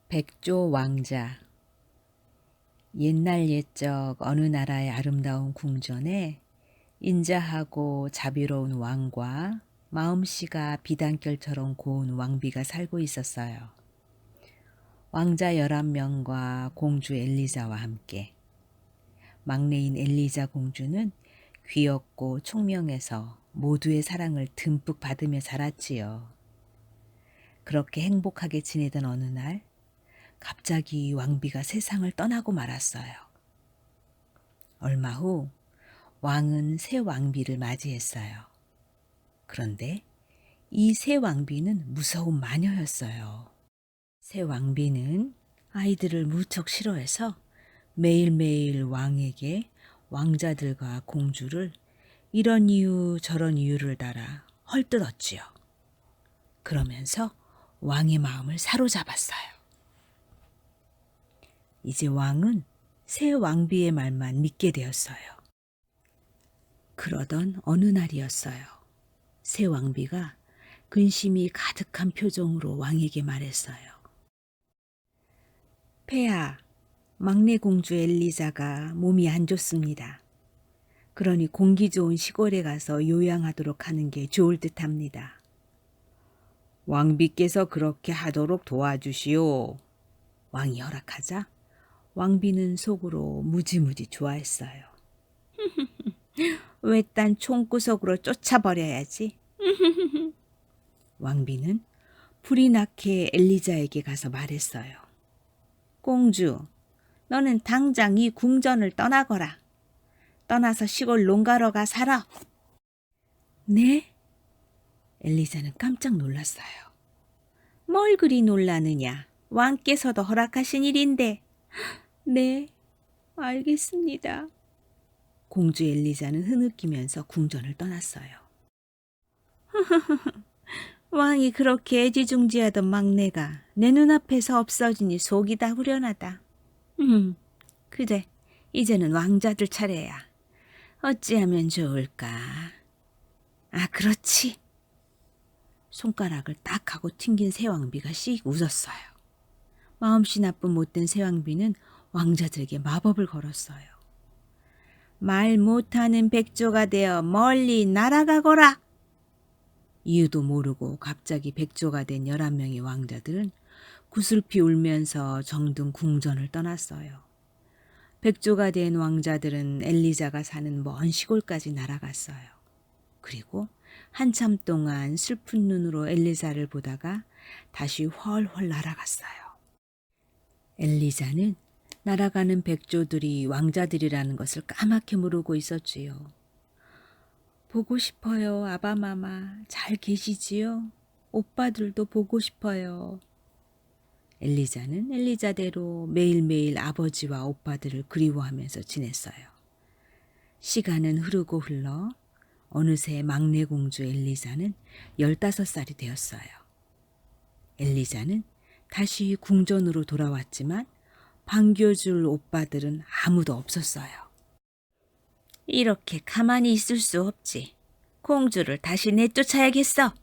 백조 왕자. 옛날 옛적 어느 나라의 아름다운 궁전에 인자하고 자비로운 왕과 마음씨가 비단결처럼 고운 왕비가 살고 있었어요. 왕자 11명과 공주 엘리자와 함께. 막내인 엘리자 공주는 귀엽고 총명해서 모두의 사랑을 듬뿍 받으며 자랐지요. 그렇게 행복하게 지내던 어느 날 갑자기 왕비가 세상을 떠나고 말았어요. 얼마 후 왕은 새 왕비를 맞이했어요. 그런데 이 새 왕비는 무서운 마녀였어요. 새 왕비는 아이들을 무척 싫어해서 매일매일 왕에게 왕자들과 공주를 이런 이유 저런 이유를 달아 헐뜯었지요. 그러면서 왕의 마음을 사로잡았어요. 이제 왕은 새 왕비의 말만 믿게 되었어요. 그러던 어느 날이었어요. 새 왕비가 근심이 가득한 표정으로 왕에게 말했어요. 폐하, 막내 공주 엘리자가 몸이 안 좋습니다. 그러니 공기 좋은 시골에 가서 요양하도록 하는 게 좋을 듯합니다. 왕비께서 그렇게 하도록 도와주시오. 왕이 허락하자 왕비는 속으로 무지무지 좋아했어요. 외딴 총구석으로 쫓아버려야지. 왕비는 불이 나게 엘리자에게 가서 말했어요. 공주, 너는 당장 이 궁전을 떠나거라. 떠나서 시골 농가로 가 살아. 네? 엘리자는 깜짝 놀랐어요. 뭘 그리 놀라느냐? 왕께서도 허락하신 일인데. 네, 알겠습니다. 공주 엘리자는 흐느끼면서 궁전을 떠났어요. 왕이 그렇게 애지중지하던 막내가 내 눈앞에서 없어지니 속이 다 후련하다. 그래, 이제는 왕자들 차례야. 어찌하면 좋을까? 아, 그렇지. 손가락을 딱 하고 튕긴 새왕비가 씩 웃었어요. 마음씨 나쁜 못된 새왕비는 왕자들에게 마법을 걸었어요. 말 못하는 백조가 되어 멀리 날아가거라. 이유도 모르고 갑자기 백조가 된 11명의 왕자들은 구슬피 울면서 정든 궁전을 떠났어요. 백조가 된 왕자들은 엘리자가 사는 먼 시골까지 날아갔어요. 그리고 한참 동안 슬픈 눈으로 엘리자를 보다가 다시 훨훨 날아갔어요. 엘리자는 날아가는 백조들이 왕자들이라는 것을 까맣게 모르고 있었지요. 보고 싶어요, 아바마마. 잘 계시지요? 오빠들도 보고 싶어요. 엘리자는 엘리자대로 매일매일 아버지와 오빠들을 그리워하면서 지냈어요. 시간은 흐르고 흘러 어느새 막내 공주 엘리자는 15살이 되었어요. 엘리자는 다시 궁전으로 돌아왔지만 반겨줄 오빠들은 아무도 없었어요. 이렇게 가만히 있을 수 없지. 공주를 다시 내쫓아야겠어.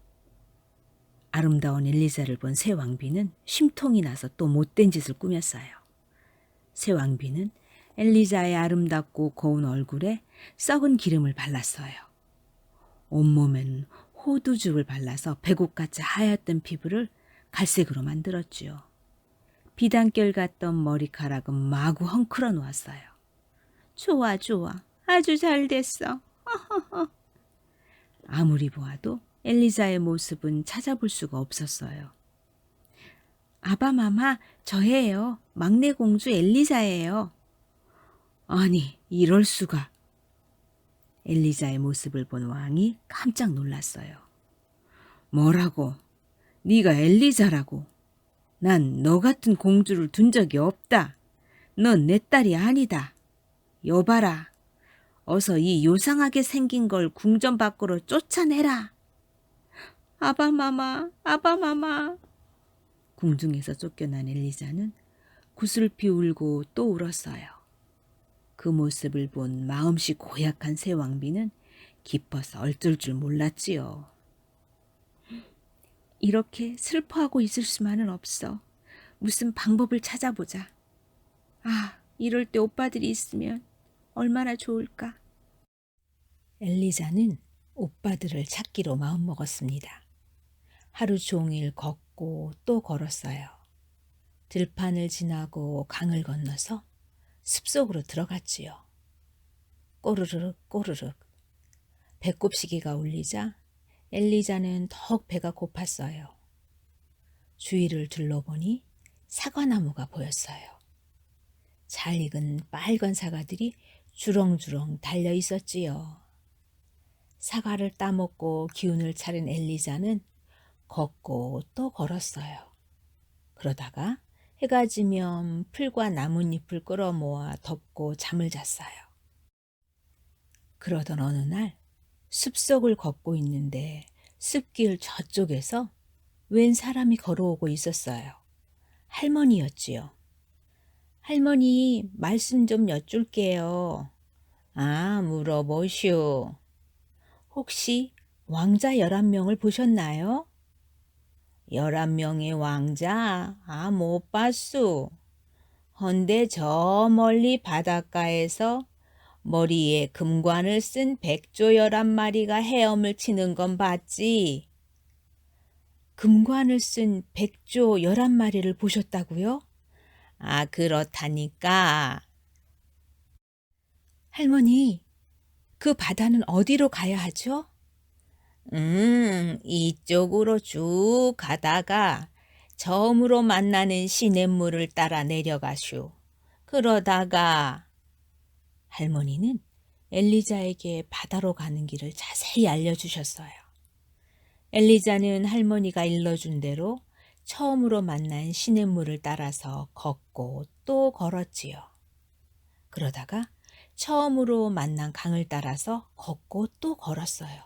아름다운 엘리자를 본 새 왕비는 심통이 나서 또 못된 짓을 꾸몄어요. 새 왕비는 엘리자의 아름답고 고운 얼굴에 썩은 기름을 발랐어요. 온몸엔 호두죽을 발라서 배꼽같이 하얗던 피부를 갈색으로 만들었지요. 비단결 같던 머리카락은 마구 헝클어 놓았어요. 좋아, 좋아. 아주 잘 됐어. 아무리 보아도 엘리자의 모습은 찾아볼 수가 없었어요. 아바마마, 저예요. 막내 공주 엘리자예요. 아니, 이럴 수가. 엘리자의 모습을 본 왕이 깜짝 놀랐어요. 뭐라고? 네가 엘리자라고? 난 너 같은 공주를 둔 적이 없다. 넌 내 딸이 아니다. 여봐라. 어서 이 요상하게 생긴 걸 궁전 밖으로 쫓아내라. 아바마마, 아바마마. 궁중에서 쫓겨난 엘리자는 구슬피 울고 또 울었어요. 그 모습을 본 마음씨 고약한 새 왕비는 기뻐서 얼쩔 줄 몰랐지요. 이렇게 슬퍼하고 있을 수만은 없어. 무슨 방법을 찾아보자. 아, 이럴 때 오빠들이 있으면 얼마나 좋을까. 엘리자는 오빠들을 찾기로 마음먹었습니다. 하루 종일 걷고 또 걸었어요. 들판을 지나고 강을 건너서 숲속으로 들어갔지요. 꼬르륵 꼬르륵. 배꼽시계가 울리자 엘리자는 더욱 배가 고팠어요. 주위를 둘러보니 사과나무가 보였어요. 잘 익은 빨간 사과들이 주렁주렁 달려 있었지요. 사과를 따먹고 기운을 차린 엘리자는 걷고 또 걸었어요. 그러다가 해가 지면 풀과 나뭇잎을 끌어모아 덮고 잠을 잤어요. 그러던 어느 날 숲속을 걷고 있는데 숲길 저쪽에서 웬 사람이 걸어오고 있었어요. 할머니였지요. 할머니, 말씀 좀 여쭐게요. 아, 물어보시오. 혹시 왕자 11명을 보셨나요? 11명의 왕자? 아, 못 봤소. 헌데 저 멀리 바닷가에서 머리에 금관을 쓴 백조 11마리가 헤엄을 치는 건 봤지. 금관을 쓴 백조 11마리를 보셨다고요? 아, 그렇다니까. 할머니, 그 바다는 어디로 가야 하죠? 이쪽으로 쭉 가다가 처음으로 만나는 시냇물을 따라 내려가슈. 그러다가 할머니는 엘리자에게 바다로 가는 길을 자세히 알려주셨어요. 엘리자는 할머니가 일러준 대로 처음으로 만난 시냇물을 따라서 걷고 또 걸었지요. 그러다가 처음으로 만난 강을 따라서 걷고 또 걸었어요.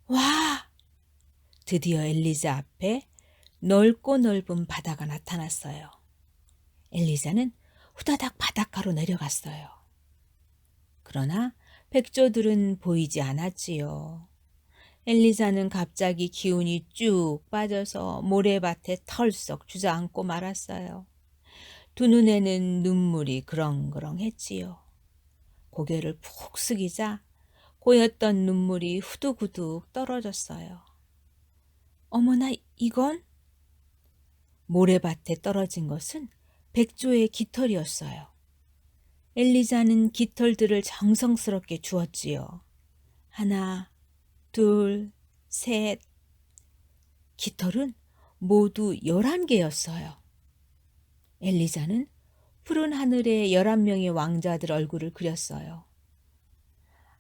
와! 드디어 엘리자 앞에 넓고 넓은 바다가 나타났어요. 엘리자는 후다닥 바닷가로 내려갔어요. 그러나 백조들은 보이지 않았지요. 엘리자는 갑자기 기운이 쭉 빠져서 모래밭에 털썩 주저앉고 말았어요. 두 눈에는 눈물이 그렁그렁했지요. 고개를 푹 숙이자 고였던 눈물이 후두구둑 떨어졌어요. 어머나, 이건? 모래밭에 떨어진 것은 백조의 깃털이었어요. 엘리자는 깃털들을 정성스럽게 주었지요. 하나, 둘, 셋. 깃털은 모두 11개였어요. 엘리자는 푸른 하늘에 11명의 왕자들 얼굴을 그렸어요.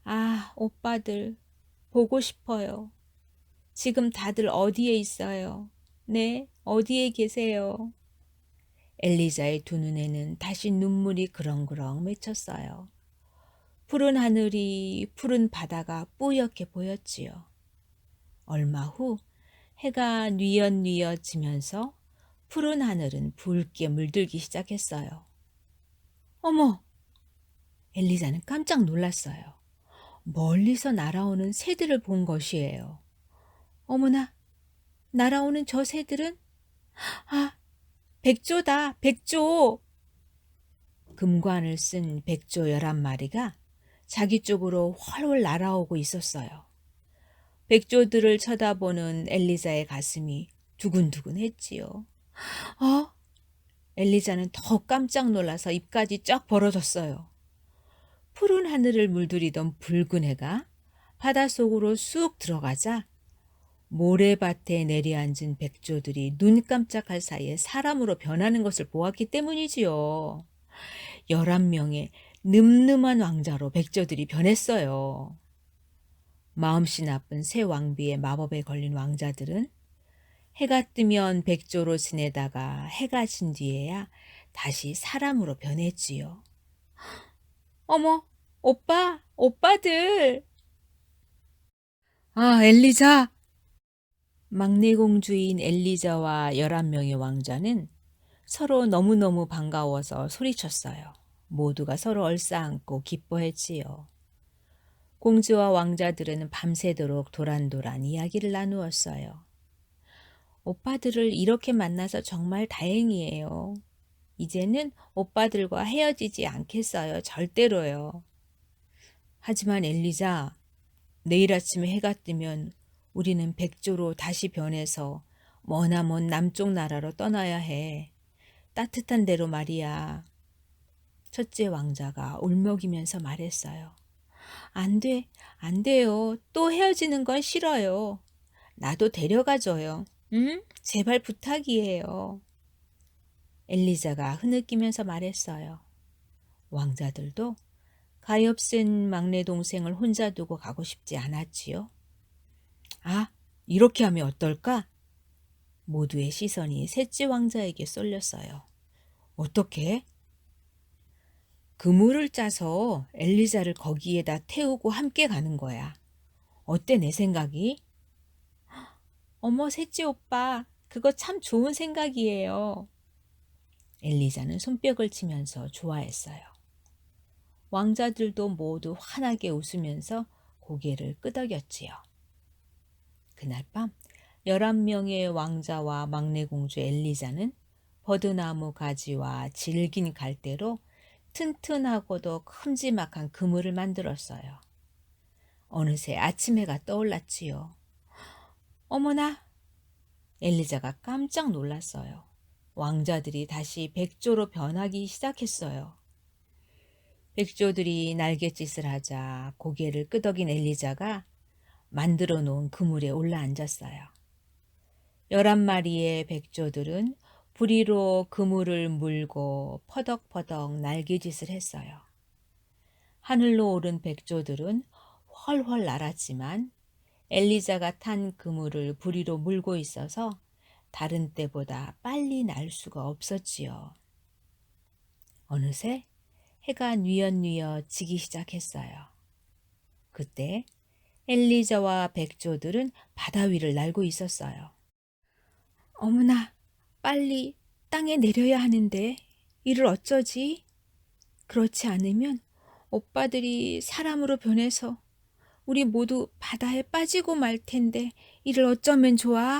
아, 오빠들, 보고 싶어요. 지금 다들 어디에 있어요? 네, 어디에 계세요? 엘리자의 두 눈에는 다시 눈물이 그렁그렁 맺혔어요. 푸른 하늘이 푸른 바다가 뿌옇게 보였지요. 얼마 후 해가 뉘엿뉘엿 지면서 푸른 하늘은 붉게 물들기 시작했어요. 어머! 엘리자는 깜짝 놀랐어요. 멀리서 날아오는 새들을 본 것이에요. 어머나! 날아오는 저 새들은? 아! 백조다! 백조! 금관을 쓴 백조 11마리가 자기 쪽으로 훨훨 날아오고 있었어요. 백조들을 쳐다보는 엘리자의 가슴이 두근두근했지요. 어? 엘리자는 더 깜짝 놀라서 입까지 쫙 벌어졌어요. 푸른 하늘을 물들이던 붉은 해가 바닷속으로 쑥 들어가자 모래밭에 내려앉은 백조들이 눈 깜짝할 사이에 사람으로 변하는 것을 보았기 때문이지요. 11명의 늠름한 왕자로 백조들이 변했어요. 마음씨 나쁜 새 왕비의 마법에 걸린 왕자들은 해가 뜨면 백조로 지내다가 해가 진 뒤에야 다시 사람으로 변했지요. 어머, 오빠, 오빠들! 아, 엘리자! 막내 공주인 엘리자와 11명의 왕자는 서로 너무너무 반가워서 소리쳤어요. 모두가 서로 얼싸안고 기뻐했지요. 공주와 왕자들은 밤새도록 도란도란 이야기를 나누었어요. 오빠들을 이렇게 만나서 정말 다행이에요. 이제는 오빠들과 헤어지지 않겠어요. 절대로요. 하지만 엘리자, 내일 아침에 해가 뜨면 우리는 백조로 다시 변해서 머나먼 남쪽 나라로 떠나야 해. 따뜻한 데로 말이야. 첫째 왕자가 울먹이면서 말했어요. 안 돼, 안 돼요. 또 헤어지는 건 싫어요. 나도 데려가줘요. 응? 제발 부탁이에요. 엘리자가 흐느끼면서 말했어요. 왕자들도 가엾은 막내 동생을 혼자 두고 가고 싶지 않았지요. 아, 이렇게 하면 어떨까? 모두의 시선이 셋째 왕자에게 쏠렸어요. 어떻게? 그물을 짜서 엘리자를 거기에다 태우고 함께 가는 거야. 어때 내 생각이? 어머, 셋째 오빠, 그거 참 좋은 생각이에요. 엘리자는 손뼉을 치면서 좋아했어요. 왕자들도 모두 환하게 웃으면서 고개를 끄덕였지요. 그날 밤 11명의 왕자와 막내 공주 엘리자는 버드나무 가지와 질긴 갈대로 튼튼하고도 큼지막한 그물을 만들었어요. 어느새 아침 해가 떠올랐지요. 어머나! 엘리자가 깜짝 놀랐어요. 왕자들이 다시 백조로 변하기 시작했어요. 백조들이 날갯짓을 하자 고개를 끄덕인 엘리자가 만들어 놓은 그물에 올라앉았어요. 11마리의 백조들은 부리로 그물을 물고 퍼덕퍼덕 날개짓을 했어요. 하늘로 오른 백조들은 훨훨 날았지만 엘리자가 탄 그물을 부리로 물고 있어서 다른 때보다 빨리 날 수가 없었지요. 어느새 해가 뉘엿뉘엿 지기 시작했어요. 그때 엘리자와 백조들은 바다 위를 날고 있었어요. 어머나, 빨리 땅에 내려야 하는데 이를 어쩌지? 그렇지 않으면 오빠들이 사람으로 변해서 우리 모두 바다에 빠지고 말 텐데 이를 어쩌면 좋아?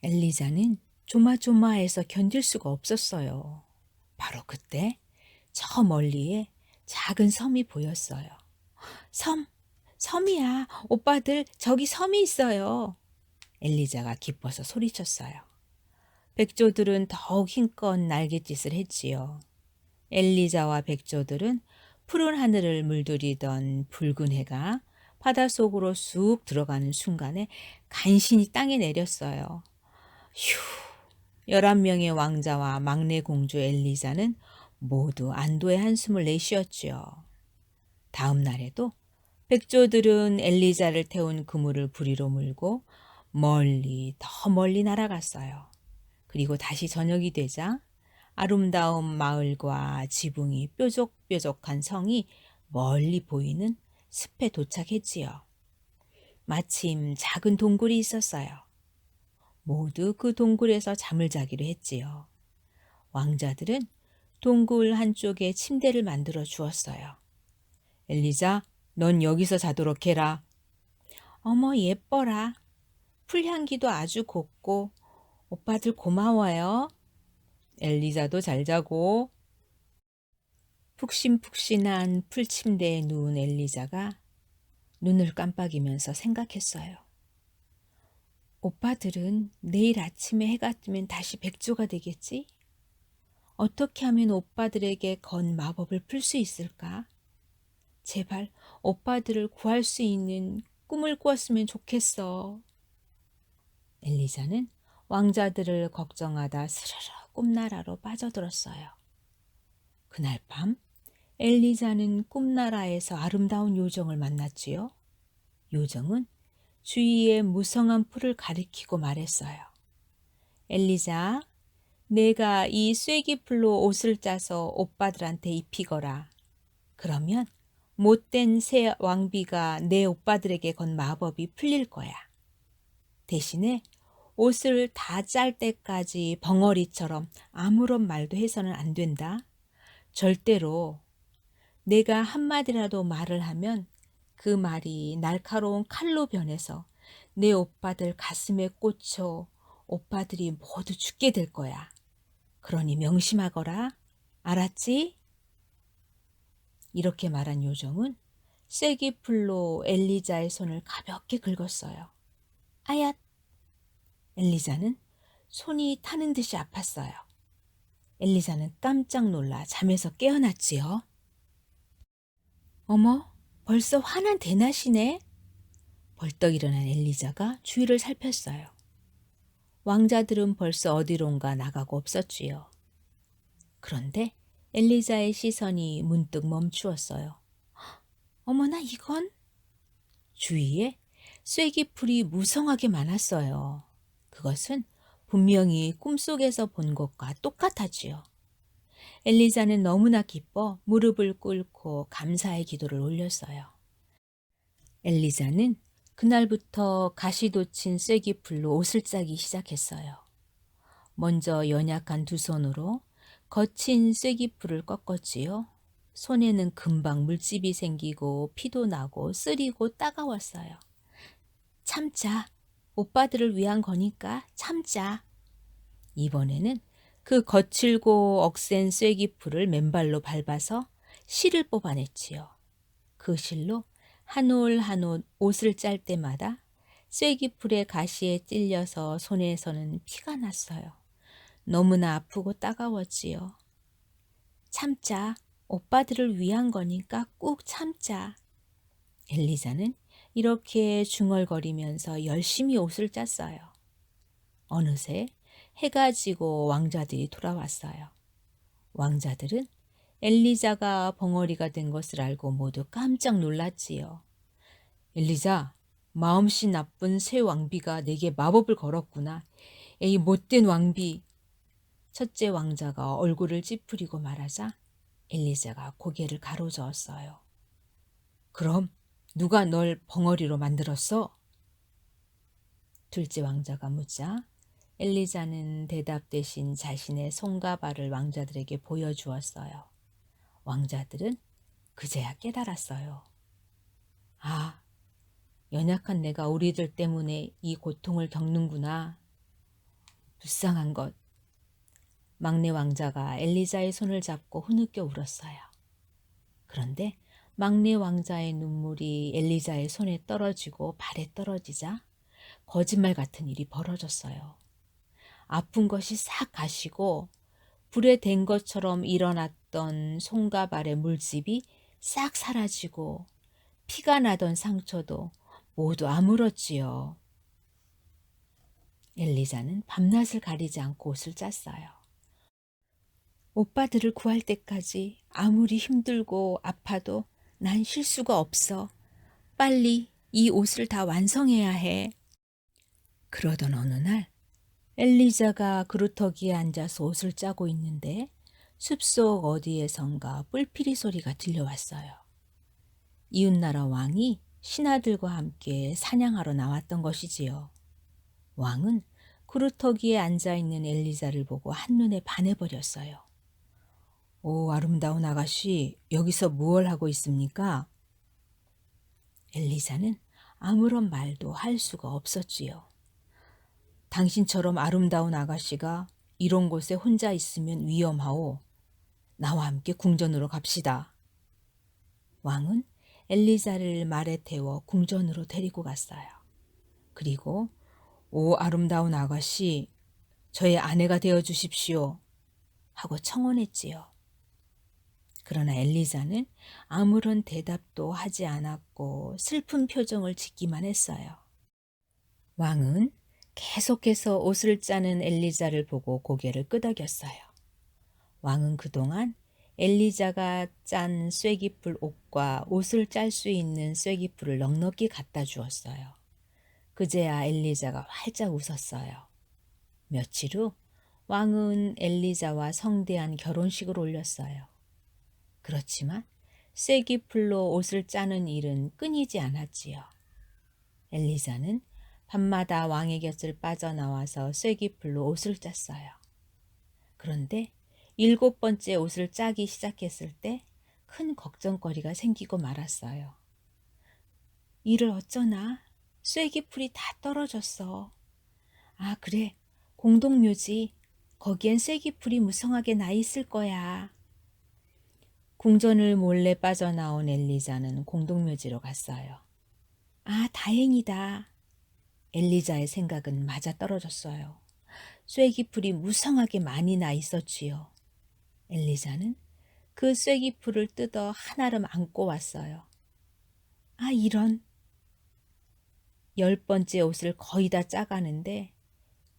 엘리자는 조마조마해서 견딜 수가 없었어요. 바로 그때 저 멀리에 작은 섬이 보였어요. 섬이야. 오빠들 저기 섬이 있어요. 엘리자가 기뻐서 소리쳤어요. 백조들은 더욱 힘껏 날갯짓을 했지요. 엘리자와 백조들은 푸른 하늘을 물들이던 붉은 해가 바닷속으로 쑥 들어가는 순간에 간신히 땅에 내렸어요. 휴! 11명의 왕자와 막내 공주 엘리자는 모두 안도의 한숨을 내쉬었지요. 다음 날에도 백조들은 엘리자를 태운 그물을 부리로 물고 멀리 더 멀리 날아갔어요. 그리고 다시 저녁이 되자 아름다운 마을과 지붕이 뾰족뾰족한 성이 멀리 보이는 숲에 도착했지요. 마침 작은 동굴이 있었어요. 모두 그 동굴에서 잠을 자기로 했지요. 왕자들은 동굴 한쪽에 침대를 만들어 주었어요. 엘리자, 넌 여기서 자도록 해라. 어머, 예뻐라. 풀향기도 아주 곱고 오빠들 고마워요. 엘리자도 잘 자고. 푹신푹신한 풀침대에 누운 엘리자가 눈을 깜빡이면서 생각했어요. 오빠들은 내일 아침에 해가 뜨면 다시 백조가 되겠지? 어떻게 하면 오빠들에게 건 마법을 풀 수 있을까? 제발 오빠들을 구할 수 있는 꿈을 꾸었으면 좋겠어. 엘리자는 왕자들을 걱정하다 스르르 꿈나라로 빠져들었어요. 그날 밤 엘리자는 꿈나라에서 아름다운 요정을 만났지요. 요정은 주위의 무성한 풀을 가리키고 말했어요. 엘리자, 내가 이 쐐기풀로 옷을 짜서 오빠들한테 입히거라. 그러면 못된 새 왕비가 내 오빠들에게 건 마법이 풀릴 거야. 대신에 옷을 다 짤 때까지 벙어리처럼 아무런 말도 해서는 안 된다. 절대로 내가 한마디라도 말을 하면 그 말이 날카로운 칼로 변해서 내 오빠들 가슴에 꽂혀 오빠들이 모두 죽게 될 거야. 그러니 명심하거라. 알았지? 이렇게 말한 요정은 쐐기풀로 엘리자의 손을 가볍게 긁었어요. 아얏! 엘리자는 손이 타는 듯이 아팠어요. 엘리자는 깜짝 놀라 잠에서 깨어났지요. 어머, 벌써 화난 대낮이네. 벌떡 일어난 엘리자가 주위를 살폈어요. 왕자들은 벌써 어디론가 나가고 없었지요. 그런데 엘리자의 시선이 문득 멈추었어요. 어머나 이건? 주위에 쐐기풀이 무성하게 많았어요. 그것은 분명히 꿈속에서 본 것과 똑같았지요. 엘리자는 너무나 기뻐 무릎을 꿇고 감사의 기도를 올렸어요. 엘리자는 그날부터 가시 돋친 쐐기풀로 옷을 짜기 시작했어요. 먼저 연약한 두 손으로 거친 쐐기풀을 꺾었지요. 손에는 금방 물집이 생기고 피도 나고 쓰리고 따가웠어요. 참자. 오빠들을 위한 거니까 참자. 이번에는 그 거칠고 억센 쐐기풀을 맨발로 밟아서 실을 뽑아냈지요. 그 실로 한 올 한 올 옷을 짤 때마다 쐐기풀의 가시에 찔려서 손에서는 피가 났어요. 너무나 아프고 따가웠지요. 참자. 오빠들을 위한 거니까 꾹 참자. 엘리자는 이렇게 중얼거리면서 열심히 옷을 짰어요. 어느새 해가 지고 왕자들이 돌아왔어요. 왕자들은 엘리자가 벙어리가 된 것을 알고 모두 깜짝 놀랐지요. 엘리자, 마음씨 나쁜 새 왕비가 내게 마법을 걸었구나. 에이 못된 왕비. 첫째 왕자가 얼굴을 찌푸리고 말하자 엘리자가 고개를 가로저었어요. 그럼 누가 널 벙어리로 만들었어? 둘째 왕자가 묻자 엘리자는 대답 대신 자신의 손과 발을 왕자들에게 보여주었어요. 왕자들은 그제야 깨달았어요. 아, 연약한 내가 우리들 때문에 이 고통을 겪는구나. 불쌍한 것. 막내 왕자가 엘리자의 손을 잡고 흐느껴 울었어요. 그런데 막내 왕자의 눈물이 엘리자의 손에 떨어지고 발에 떨어지자 거짓말 같은 일이 벌어졌어요. 아픈 것이 싹 가시고 불에 댄 것처럼 일어났던 손과 발의 물집이 싹 사라지고 피가 나던 상처도 모두 아물었지요. 엘리자는 밤낮을 가리지 않고 옷을 짰어요. 오빠들을 구할 때까지 아무리 힘들고 아파도 난 쉴 수가 없어. 빨리 이 옷을 다 완성해야 해. 그러던 어느 날 엘리자가 그루터기에 앉아서 옷을 짜고 있는데 숲속 어디에선가 뿔피리 소리가 들려왔어요. 이웃나라 왕이 신하들과 함께 사냥하러 나왔던 것이지요. 왕은 그루터기에 앉아있는 엘리자를 보고 한눈에 반해버렸어요. 오, 아름다운 아가씨, 여기서 무얼 하고 있습니까? 엘리자는 아무런 말도 할 수가 없었지요. 당신처럼 아름다운 아가씨가 이런 곳에 혼자 있으면 위험하오. 나와 함께 궁전으로 갑시다. 왕은 엘리자를 말에 태워 궁전으로 데리고 갔어요. 그리고 오 아름다운 아가씨, 저의 아내가 되어 주십시오. 하고 청혼했지요. 그러나 엘리자는 아무런 대답도 하지 않았고 슬픈 표정을 짓기만 했어요. 왕은 계속해서 옷을 짜는 엘리자를 보고 고개를 끄덕였어요. 왕은 그동안 엘리자가 짠 쐐기풀 옷과 옷을 짤 수 있는 쐐기풀을 넉넉히 갖다 주었어요. 그제야 엘리자가 활짝 웃었어요. 며칠 후 왕은 엘리자와 성대한 결혼식을 올렸어요. 그렇지만 쐐기풀로 옷을 짜는 일은 끊이지 않았지요. 엘리자는 밤마다 왕의 곁을 빠져나와서 쐐기풀로 옷을 짰어요. 그런데 7번째 옷을 짜기 시작했을 때 큰 걱정거리가 생기고 말았어요. 이를 어쩌나? 쐐기풀이 다 떨어졌어. 아, 그래. 공동묘지. 거기엔 쐐기풀이 무성하게 나 있을 거야. 궁전을 몰래 빠져나온 엘리자는 공동묘지로 갔어요. 아, 다행이다. 엘리자의 생각은 맞아떨어졌어요. 쐐기풀이 무성하게 많이 나 있었지요. 엘리자는 그 쐐기풀을 뜯어 한아름 안고 왔어요. 아, 이런. 10번째 옷을 거의 다 짜가는데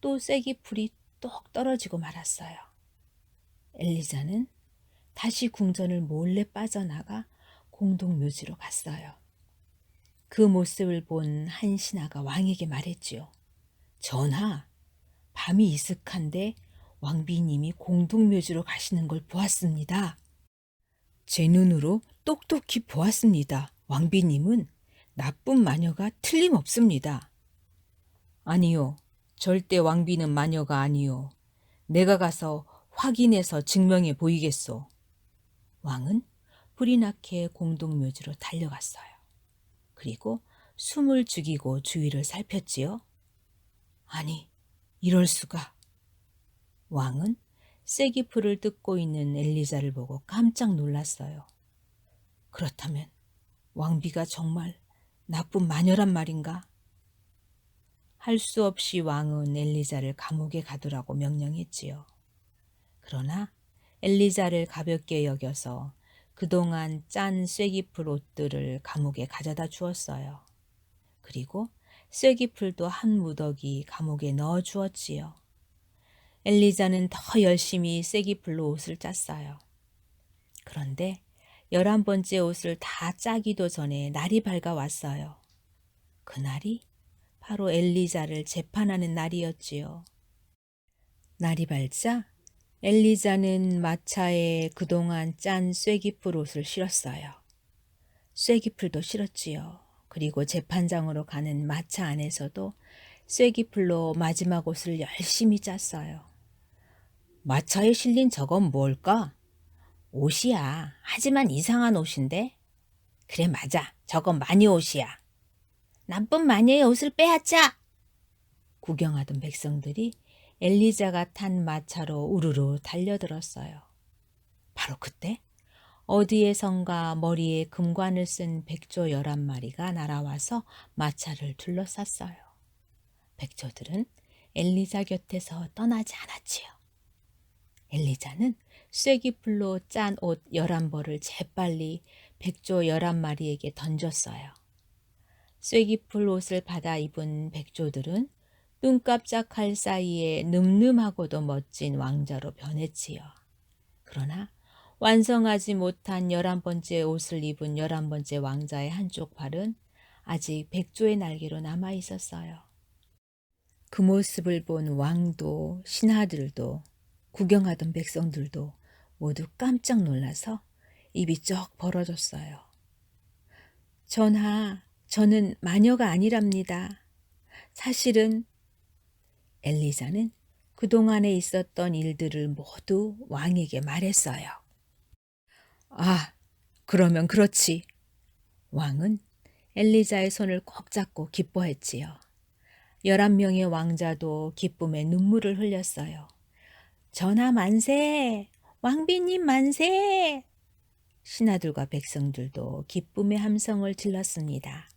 또 쐐기풀이 똑 떨어지고 말았어요. 엘리자는 다시 궁전을 몰래 빠져나가 공동묘지로 갔어요. 그 모습을 본 한 신하가 왕에게 말했지요. 전하, 밤이 이슥한데 왕비님이 공동묘지로 가시는 걸 보았습니다. 제 눈으로 똑똑히 보았습니다. 왕비님은 나쁜 마녀가 틀림없습니다. 아니요, 절대 왕비는 마녀가 아니요. 내가 가서 확인해서 증명해 보이겠소. 왕은 불이 나게 공동묘지로 달려갔어요. 그리고 숨을 죽이고 주위를 살폈지요. 아니, 이럴 수가. 왕은 쐐기풀을 뜯고 있는 엘리자를 보고 깜짝 놀랐어요. 그렇다면 왕비가 정말 나쁜 마녀란 말인가? 할 수 없이 왕은 엘리자를 감옥에 가두라고 명령했지요. 그러나 엘리자를 가볍게 여겨서 그동안 짠 쐐기풀 옷들을 감옥에 가져다 주었어요. 그리고 쐐기풀도 한 무더기 감옥에 넣어 주었지요. 엘리자는 더 열심히 쐐기풀로 옷을 짰어요. 그런데 11번째 옷을 다 짜기도 전에 날이 밝아왔어요. 그날이 바로 엘리자를 재판하는 날이었지요. 날이 밝자 엘리자는 마차에 그동안 짠 쐐기풀 옷을 실었어요. 쐐기풀도 실었지요. 그리고 재판장으로 가는 마차 안에서도 쐐기풀로 마지막 옷을 열심히 짰어요. 마차에 실린 저건 뭘까? 옷이야. 하지만 이상한 옷인데? 그래, 맞아. 저건 마녀 옷이야. 나쁜 마녀의 옷을 빼앗자! 구경하던 백성들이 엘리자가 탄 마차로 우르르 달려들었어요. 바로 그때 어디에선가 머리에 금관을 쓴 백조 11마리가 날아와서 마차를 둘러쌌어요. 백조들은 엘리자 곁에서 떠나지 않았지요. 엘리자는 쐐기풀로 짠 옷 11벌을 재빨리 백조 11마리에게 던졌어요. 쐐기풀 옷을 받아 입은 백조들은 눈 깜짝할 사이에 늠름하고도 멋진 왕자로 변했지요. 그러나 완성하지 못한 11번째 옷을 입은 11번째 왕자의 한쪽 팔은 아직 백조의 날개로 남아 있었어요. 그 모습을 본 왕도 신하들도 구경하던 백성들도 모두 깜짝 놀라서 입이 쩍 벌어졌어요. 전하, 저는 마녀가 아니랍니다. 사실은 엘리자는 그동안에 있었던 일들을 모두 왕에게 말했어요. 아, 그러면 그렇지. 왕은 엘리자의 손을 꼭 잡고 기뻐했지요. 11명의 왕자도 기쁨에 눈물을 흘렸어요. 전하 만세! 왕비님 만세! 신하들과 백성들도 기쁨의 함성을 질렀습니다.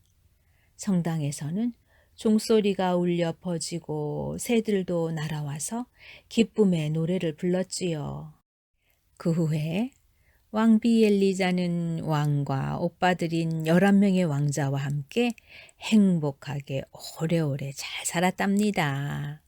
성당에서는 종소리가 울려 퍼지고 새들도 날아와서 기쁨의 노래를 불렀지요. 그 후에 왕비 엘리자는 왕과 오빠들인 11명의 왕자와 함께 행복하게 오래오래 잘 살았답니다.